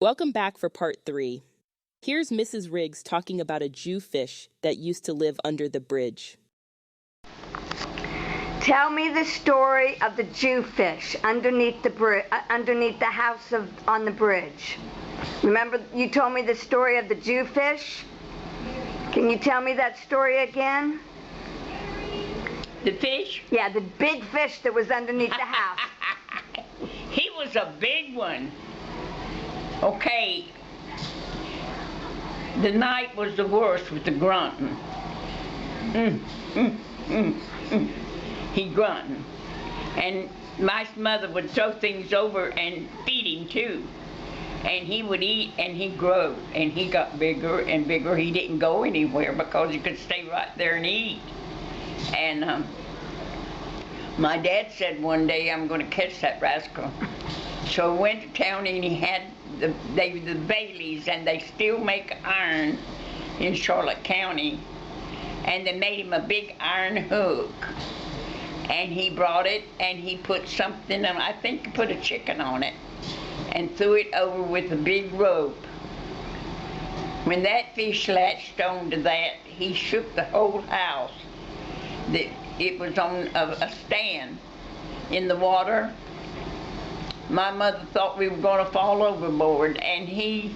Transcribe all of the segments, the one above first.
Welcome back for part 3. Here's Mrs. Riggs talking about a Jewfish that used to live under the bridge. Tell me the story of the Jewfish underneath the house on the bridge. Remember you told me the story of the Jewfish? Can you tell me that story again? The fish? Yeah, the big fish that was underneath the house. He was a big one. Okay, the night was the worst with the grunting. He grunting. And my mother would throw things over and feed him too. And he would eat and he'd grow and he got bigger and bigger. He didn't go anywhere because he could stay right there and eat. And my dad said one day, I'm going to catch that rascal. So I went to town and he had the Baileys, and they still make iron in Charlotte County. And they made him a big iron hook. And he brought it and he put something on, I think he put a chicken on it, and threw it over with a big rope. When that fish latched onto that, he shook the whole house. It was on a stand in the water. My mother thought we were going to fall overboard, and he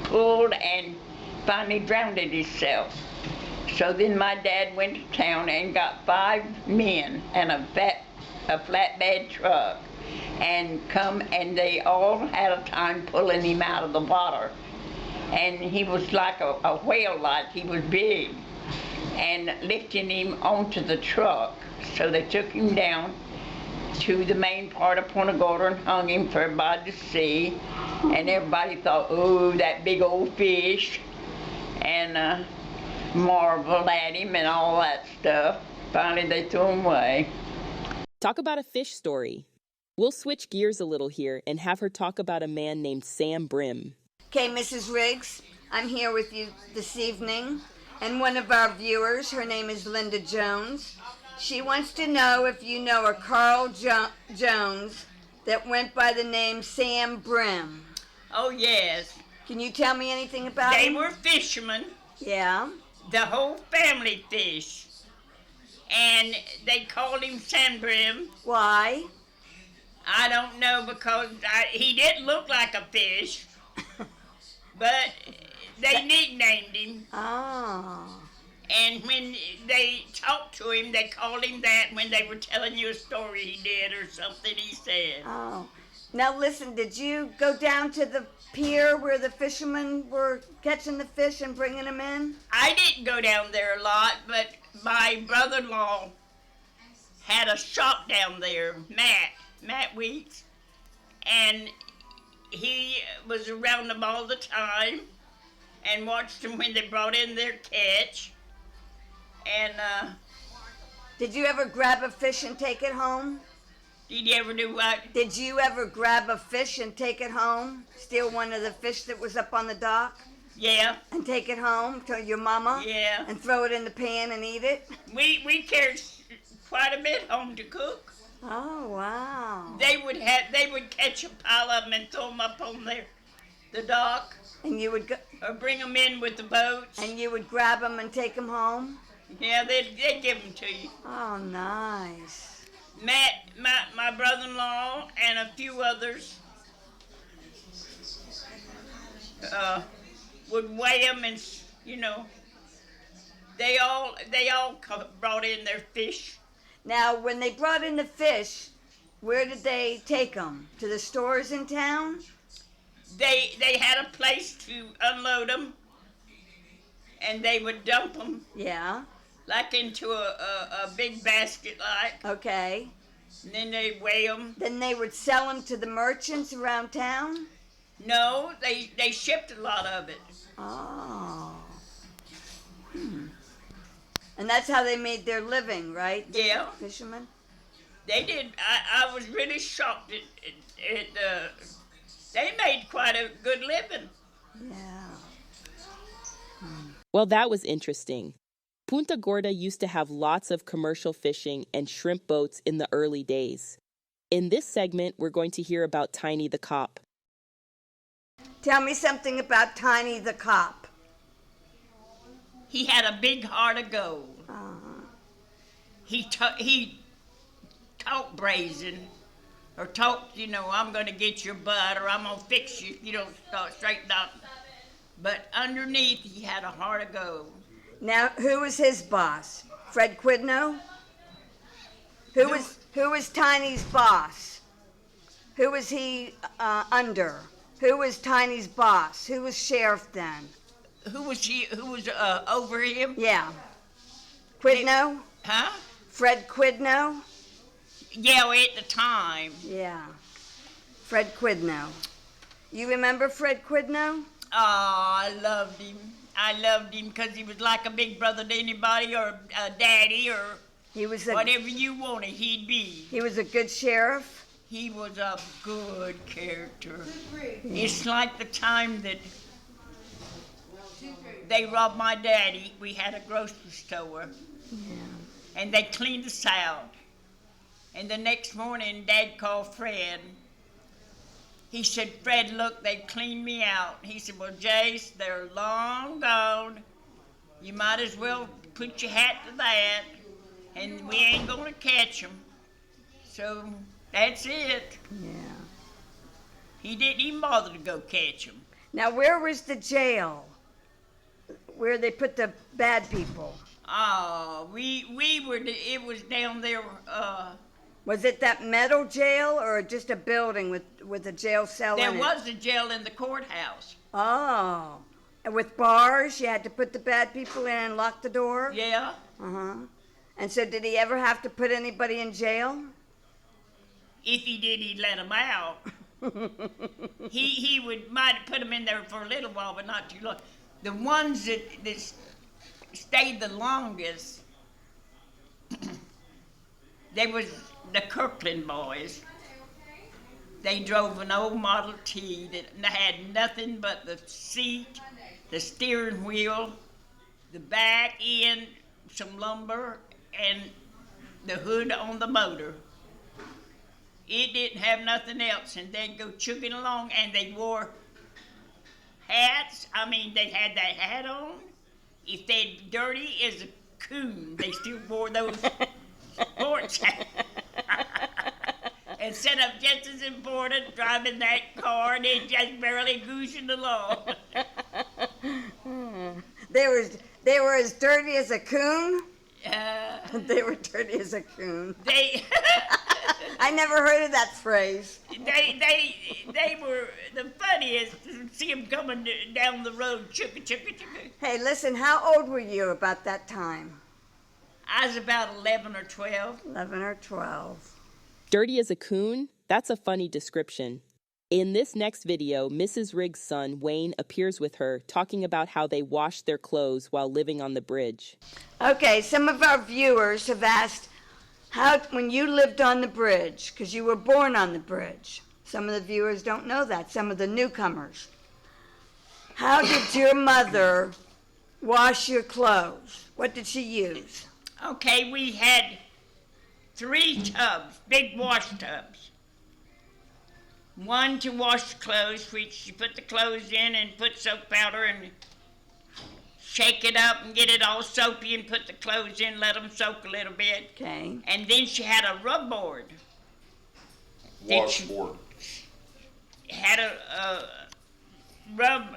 pulled and finally drowned himself. So then my dad went to town and got 5 men and a flatbed truck, and come, and they all had a time pulling him out of the water. And he was like a whale, like he was big, and lifting him onto the truck. So they took him down to the main part of Punta Gorda and hung him for everybody to see. And everybody thought, oh, that big old fish, and marveled at him and all that stuff. Finally, they threw him away. Talk about a fish story. We'll switch gears a little here and have her talk about a man named Sam Brim. Okay, Mrs. Riggs, I'm here with you this evening, and one of our viewers, her name is Linda Jones. She wants to know if you know a Carl Jones that went by the name Sam Brim. Oh, yes. Can you tell me anything about him? They were fishermen. Yeah. The whole family fished. And they called him Sam Brim. Why? I don't know, because he didn't look like a fish. But they nicknamed him. Oh. And when they talked to him, they called him that when they were telling you a story he did or something he said. Oh. Now listen, did you go down to the pier where the fishermen were catching the fish and bringing them in? I didn't go down there a lot, but my brother-in-law had a shop down there, Matt Weeks, and he was around them all the time and watched them when they brought in their catch. And did you ever grab a fish and take it home? Did you ever do what? Did you ever grab a fish and take it home? Steal one of the fish that was up on the dock? Yeah. And take it home to your mama? Yeah. And throw it in the pan and eat it? We carried quite a bit home to cook. Oh, wow. They would catch a pile of them and throw them up on the dock. And you would go, or bring them in with the boats. And you would grab them and take them home? Yeah, they'd give them to you. Oh, nice. Matt, my brother-in-law, and a few others would weigh them, and they all brought in their fish. Now, when they brought in the fish, where did they take them? To the stores in town? They had a place to unload them, and they would dump them. Yeah. Like into a big basket, like. Okay. And then they weigh them. Then they would sell them to the merchants around town? No, they shipped a lot of it. Oh. And that's how they made their living, right? Yeah. Fishermen? They did. I was really shocked they made quite a good living. Yeah. Well, that was interesting. Punta Gorda used to have lots of commercial fishing and shrimp boats in the early days. In this segment, we're going to hear about Tiny the Cop. Tell me something about Tiny the cop. He had a big heart of gold. He talked brazen, or talked, I'm going to get your butt, or I'm going to fix you if you don't start straighten up. But underneath, he had a heart of gold. Now, who was his boss? Fred Quidno? Who was Tiny's boss? Who was he under? Who was Tiny's boss? Who was sheriff then? Who was over him? Yeah. Quidno? Huh? Fred Quidno? Yeah, at the time. Yeah. Fred Quidno. You remember Fred Quidno? Oh, I loved him. I loved him because he was like a big brother to anybody, or a daddy, or whatever you wanted, he'd be. He was a good sheriff? He was a good character. It's like the time that they robbed my daddy. We had a grocery store. Yeah. And they cleaned us out. And the next morning, Dad called Fred. He said, Fred, look, they cleaned me out. He said, well, Jace, they're long gone. You might as well put your hat to that, and we ain't going to catch them. So that's it. Yeah. He didn't even bother to go catch them. Now, where was the jail? Where they put the bad people? Oh, it was down there. Was it that metal jail or just a building with a jail cell in it? There was a jail in the courthouse. Oh. And with bars, you had to put the bad people in and lock the door? Yeah. Uh-huh. And so did he ever have to put anybody in jail? If he did, he'd let them out. he might have put them in there for a little while, but not too long. The ones that stayed the longest, they was the Kirkland boys. They drove an old Model T that had nothing but the seat, the steering wheel, the back end, some lumber, and the hood on the motor. It didn't have nothing else, and they'd go chugging along, and they wore hats. I mean, they had that hat on. If they're dirty as a coon, they still wore those sports hats. And set up just as important, driving that car, and it just barely goosing along. They were as dirty as a coon? They were dirty as a coon. I never heard of that phrase. They were the funniest to see them coming down the road, chugga, chugga, chugga. Hey, listen, how old were you about that time? I was about 11 or 12. 11 or 12. Dirty as a coon? That's a funny description. In this next video, Mrs. Riggs' son, Wayne, appears with her, talking about how they washed their clothes while living on the bridge. Okay, some of our viewers have asked, when you lived on the bridge, because you were born on the bridge. Some of the viewers don't know that, some of the newcomers. How did your mother wash your clothes? What did she use? Okay, we had 3 tubs, big wash tubs. One to wash the clothes, which you put the clothes in and put soap powder and shake it up and get it all soapy and put the clothes in, let them soak a little bit. Okay. And then she had a rub board. Washboard. Had a rub.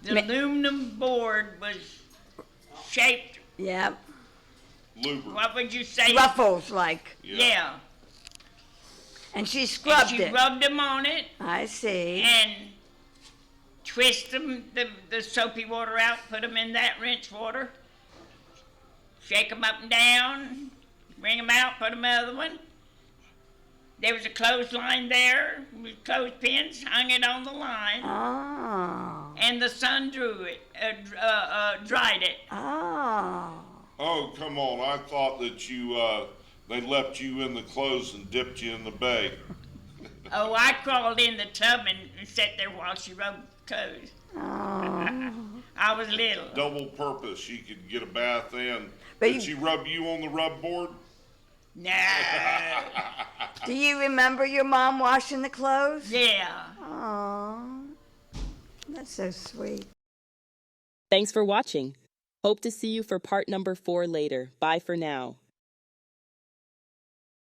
The aluminum board was shaped. Yep. Lubricant. What would you say? Ruffles, like. Yeah. And she scrubbed and she rubbed them on it. I see. And twist them, the soapy water out, put them in that rinse water. Shake them up and down, bring them out, put them in the other one. There was a clothesline there with clothespins, hung it on the line. Oh. And the sun dried it. Oh. Oh, come on. I thought that they left you in the clothes and dipped you in the bay. Oh, I crawled in the tub and sat there while she rubbed clothes. Oh. I was little. Double purpose. She could get a bath in. But Did she rub you on the rub board? No. Do you remember your mom washing the clothes? Yeah. Aww. That's so sweet. Thanks for watching. Hope to see you for part number 4 later. Bye for now.